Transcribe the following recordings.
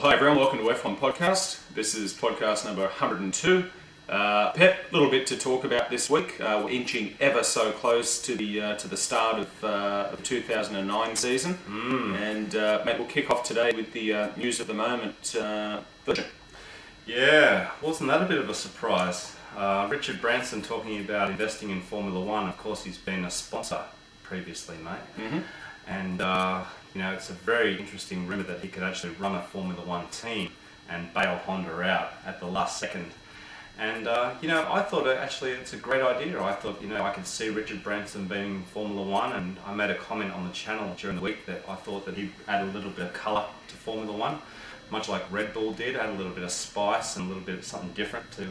Hi everyone, welcome to F1 Podcast. This is podcast number 102. Pep, a little bit to talk about this week. We're inching ever so close to the start of the 2009 season. And mate, we'll kick off today with the news of the moment. Yeah, wasn't that a bit of a surprise? Richard Branson talking about investing in Formula One. Of course, he's been a sponsor previously, mate. And you know, it's a very interesting rumour that he could actually run a Formula One team and bail Honda out at the last second. And you know, I thought actually it's a great idea. I thought, you know, I could see Richard Branson being in Formula One, and I made a comment on the channel during the week that I thought that he'd add a little bit of colour to Formula One, much like Red Bull did, add a little bit of spice and a little bit of something different to...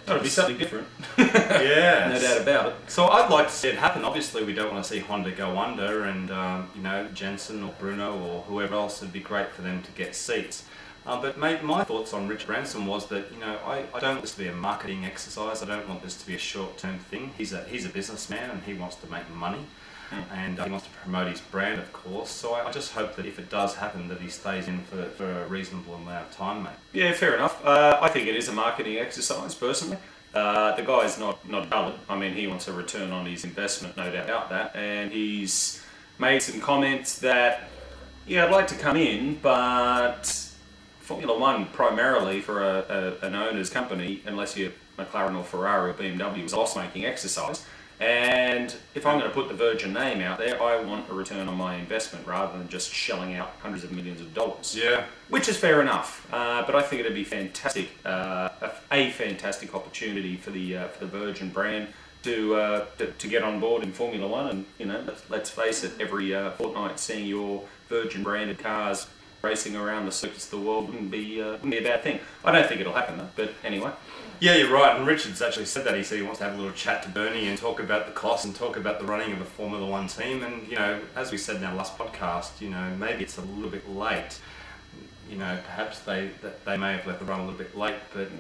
That'll be something different. Yeah. No doubt about it. So I'd like to see it happen. Obviously we don't want to see Honda go under, and you know, Jensen or Bruno or whoever else, would be great for them to get seats. But mate, my thoughts on Rich Branson was that, you know, I don't want this to be a marketing exercise. I don't want this to be a short-term thing. He's a businessman and he wants to make money. And he wants to promote his brand, of course. So I just hope that if it does happen, that he stays in for a reasonable amount of time, mate. Yeah, fair enough. I think it is a marketing exercise, personally. The guy's not dull. I mean, he wants a return on his investment, no doubt about that. And he's made some comments that, yeah, I'd like to come in, but Formula One primarily for an owner's company, unless you're McLaren or Ferrari or BMW, is a loss-making exercise. And if I'm going to put the Virgin name out there, I want a return on my investment rather than just shelling out hundreds of millions of dollars. Yeah. Which is fair enough, but I think it'd be fantastic, a fantastic opportunity for the Virgin brand to get on board in Formula One. And you know, let's face it, every fortnight seeing your Virgin branded cars racing around the circuits of the world wouldn't be a bad thing. I don't think it'll happen though, but anyway. Yeah, you're right, and Richard's actually said that. He said he wants to have a little chat to Bernie and talk about the costs and talk about the running of a Formula One team. And, you know, as we said in our last podcast, you know, maybe it's a little bit late. You know, perhaps they may have let the run a little bit late, but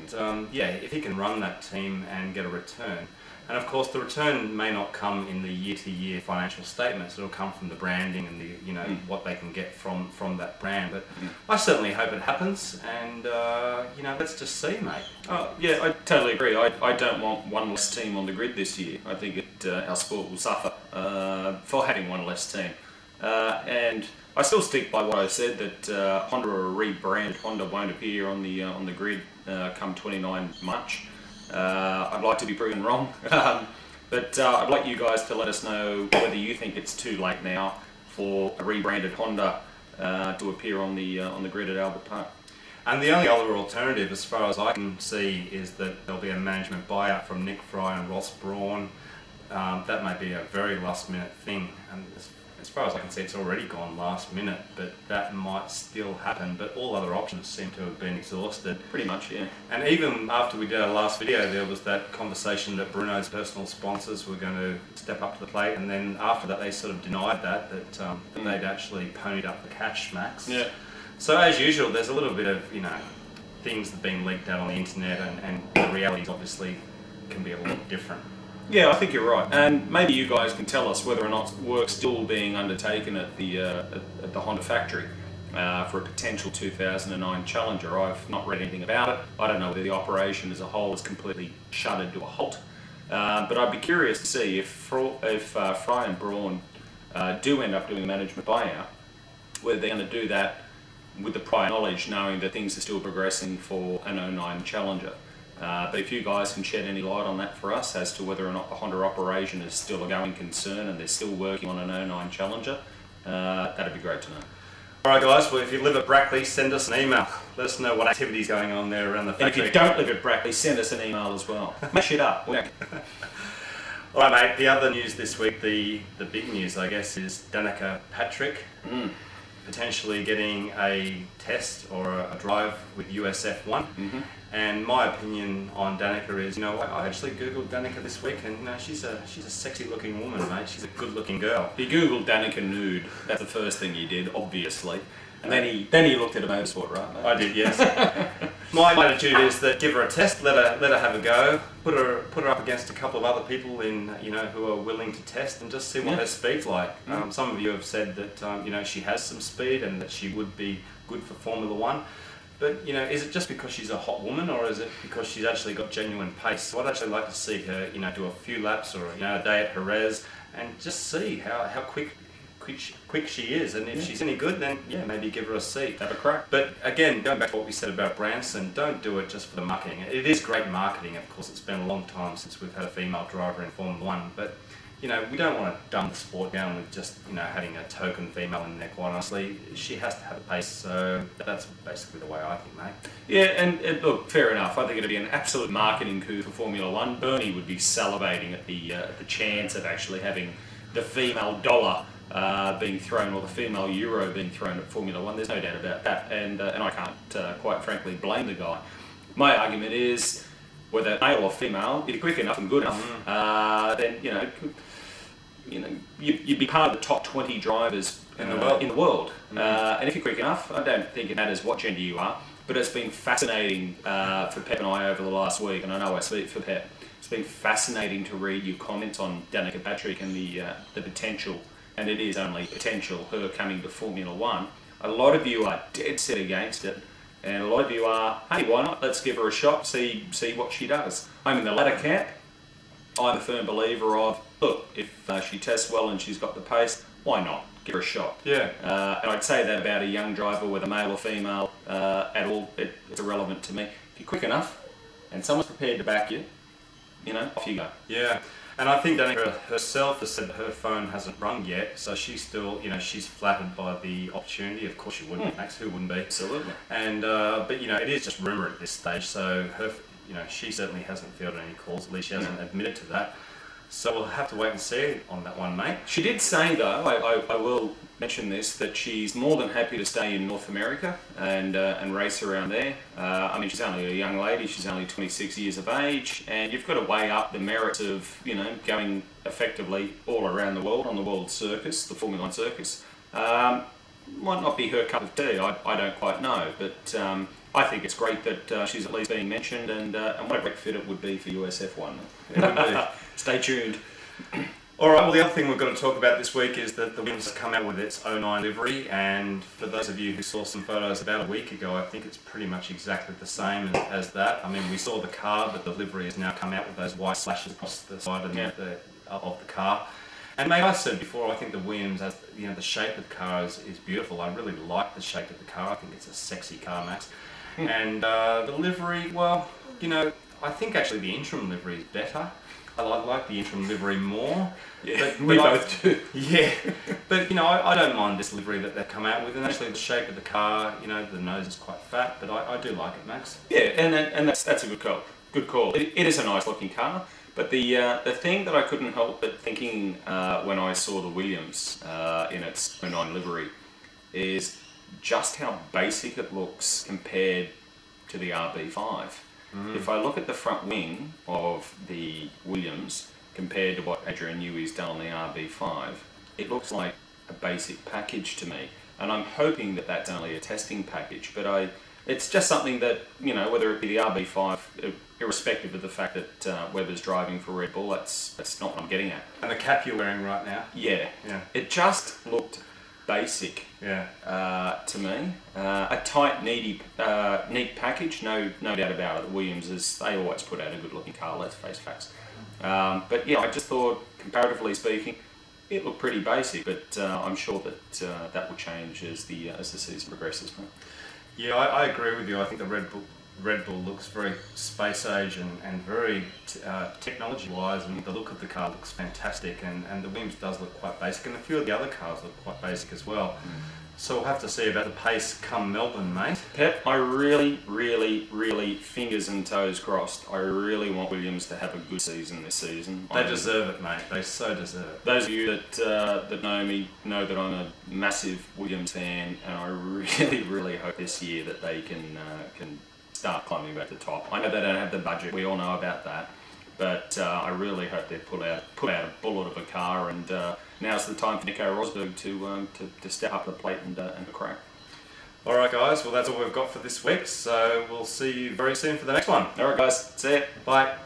yeah, if he can run that team and get a return. And of course, the return may not come in the year-to-year financial statements. It'll come from the branding and the, you know, what they can get from that brand. But I certainly hope it happens. And you know, let's just see, mate. Oh yeah, I totally agree. I don't want one less team on the grid this year. I think our sport will suffer for having one less team. And I still stick by what I said, that Honda or a rebranded Honda won't appear on the grid come 29 March. I'd like to be proven wrong, but I'd like you guys to let us know whether you think it's too late now for a rebranded Honda to appear on the grid at Albert Park. And the only other alternative, as far as I can see, is that there'll be a management buyout from Nick Fry and Ross Brawn. That may be a very last-minute thing, and as far as I can see, it's already gone last minute, but that might still happen. But all other options seem to have been exhausted. Pretty much, yeah. And even after we did our last video, there was that conversation that Bruno's personal sponsors were going to step up to the plate, and then after that they sort of denied that they'd actually ponied up the cash, Max. Yeah. So as usual, there's a little bit of, you know, things that have been leaked out on the internet, and the realities obviously can be a lot different. Yeah, I think you're right, and maybe you guys can tell us whether or not work's still being undertaken at the Honda factory for a potential 2009 Challenger. I've not read anything about it. I don't know whether the operation as a whole is completely shuttered to a halt, but I'd be curious to see if Fry and Brawn do end up doing a management buyout, whether they're going to do that with the prior knowledge, knowing that things are still progressing for an 09 Challenger. But if you guys can shed any light on that for us as to whether or not the Honda operation is still a going concern and they're still working on an 09 Challenger, that'd be great to know. Alright guys, well if you live at Brackley, send us an email. Let us know what activity is going on there around the factory. And if you don't live at Brackley, send us an email as well. Mash it up. Alright mate, the other news this week, the big news I guess, is Danica Patrick potentially getting a test or a drive with US F1. And my opinion on Danica is, you know, I actually googled Danica this week, and you know, she's a sexy looking woman, mate. She's a good looking girl. He googled Danica nude. That's the first thing he did, obviously. And then he looked at a motorsport, right, mate? I did, yes. My attitude is that give her a test, let her have a go, put her up against a couple of other people in, you know, who are willing to test, and just see what her speed's like. Some of you have said that you know, she has some speed and that she would be good for Formula One. But, you know, is it just because she's a hot woman, or is it because she's actually got genuine pace? So I'd actually like to see her, you know, do a few laps or, you know, a day at Jerez and just see how quick she is. And if she's any good, then, yeah, maybe give her a seat. Have a crack. But, again, going back to what we said about Branson, don't do it just for the marketing. It is great marketing, of course. It's been a long time since we've had a female driver in Formula 1, but... You know, we don't want to dumb the sport down with just, you know, having a token female in there, quite honestly. She has to have a pace, so that's basically the way I think, mate. Yeah, and look, fair enough. I think it'd be an absolute marketing coup for Formula 1. Bernie would be salivating at the chance of actually having the female dollar being thrown, or the female euro being thrown at Formula 1. There's no doubt about that, and I can't, quite frankly, blame the guy. My argument is, whether male or female, if you're quick enough and good enough, then, you'd be part of the top 20 drivers in the world. And if you're quick enough, I don't think it matters what gender you are, but it's been fascinating for Pep and I over the last week, and I know I speak for Pep. It's been fascinating to read your comments on Danica Patrick and the potential, and it is only potential, her coming to Formula 1. A lot of you are dead set against it, and a lot of you are, hey, why not? Let's give her a shot, see what she does. I'm in the latter camp. I'm a firm believer of, look, if she tests well and she's got the pace, why not? Give her a shot. Yeah. And I'd say that about a young driver, whether male or female, at all, it's irrelevant to me. If you're quick enough and someone's prepared to back you, you know, off you go. Yeah. And I think Danica herself has said her phone hasn't rung yet, so she's still, you know, she's flattered by the opportunity. Of course she wouldn't, Max, who wouldn't be? Absolutely. And, but, you know, it is just rumour at this stage, so her, you know, she certainly hasn't fielded any calls, at least she hasn't admitted to that. So we'll have to wait and see on that one, mate. She did say, though, I will mention this, that she's more than happy to stay in North America and race around there. I mean, she's only a young lady, she's only 26 years of age, and you've got to weigh up the merits of, you know, going effectively all around the world on the world circus, the Formula 1 circus. Might not be her cup of tea, I don't quite know, but I think it's great that she's at least being mentioned, and what a great fit it would be for USF1. It would be. Stay tuned. Alright, well the other thing we've got to talk about this week is that the Williams has come out with its 09 livery, and for those of you who saw some photos about a week ago, I think it's pretty much exactly the same as that. I mean, we saw the car, but the livery has now come out with those white slashes across the side of the car. And mate, I said before, I think the Williams, as you know, the shape of the car is beautiful. I really like the shape of the car. I think it's a sexy car, Max. And the livery, well, you know, I think actually the interim livery is better. I like the interim livery more. Yeah, we both do. Yeah, but you know, I don't mind this livery that they've come out with, and actually the shape of the car, you know, the nose is quite fat, but I do like it, Max. Yeah, and that's a good call. Good call. It is a nice looking car, but the thing that I couldn't help but thinking when I saw the Williams in its 09 livery is just how basic it looks compared to the RB5. If I look at the front wing of the Williams compared to what Adrian Newey's done on the RB5, it looks like a basic package to me. And I'm hoping that that's only a testing package, but it's just something that, you know, whether it be the RB5, irrespective of the fact that Webber's driving for Red Bull, that's not what I'm getting at. And the cap you're wearing right now? Yeah. It just looked basic to me. A tight, neat package, no doubt about it. The Williams, they always put out a good looking car, let's face facts. But yeah, I just thought, comparatively speaking, it looked pretty basic, but I'm sure that that will change as the season progresses. Yeah, I agree with you. I think the Red Bull looks very space age and very technology wise, and the look of the car looks fantastic, and the Williams does look quite basic, and a few of the other cars look quite basic as well. So we'll have to see about the pace come Melbourne, mate. Pep, I really, fingers and toes crossed, I really want Williams to have a good season this season. They deserve it, mate. They so deserve it. Those of you that know me know that I'm a massive Williams fan, and I really hope this year that they can start climbing back to the top. I know they don't have the budget, we all know about that, but I really hope they put out a bullet of a car, and now's the time for Nico Rosberg to step up the plate and crack. Alright guys, well that's all we've got for this week, so we'll see you very soon for the next one. Alright guys, see ya. Bye.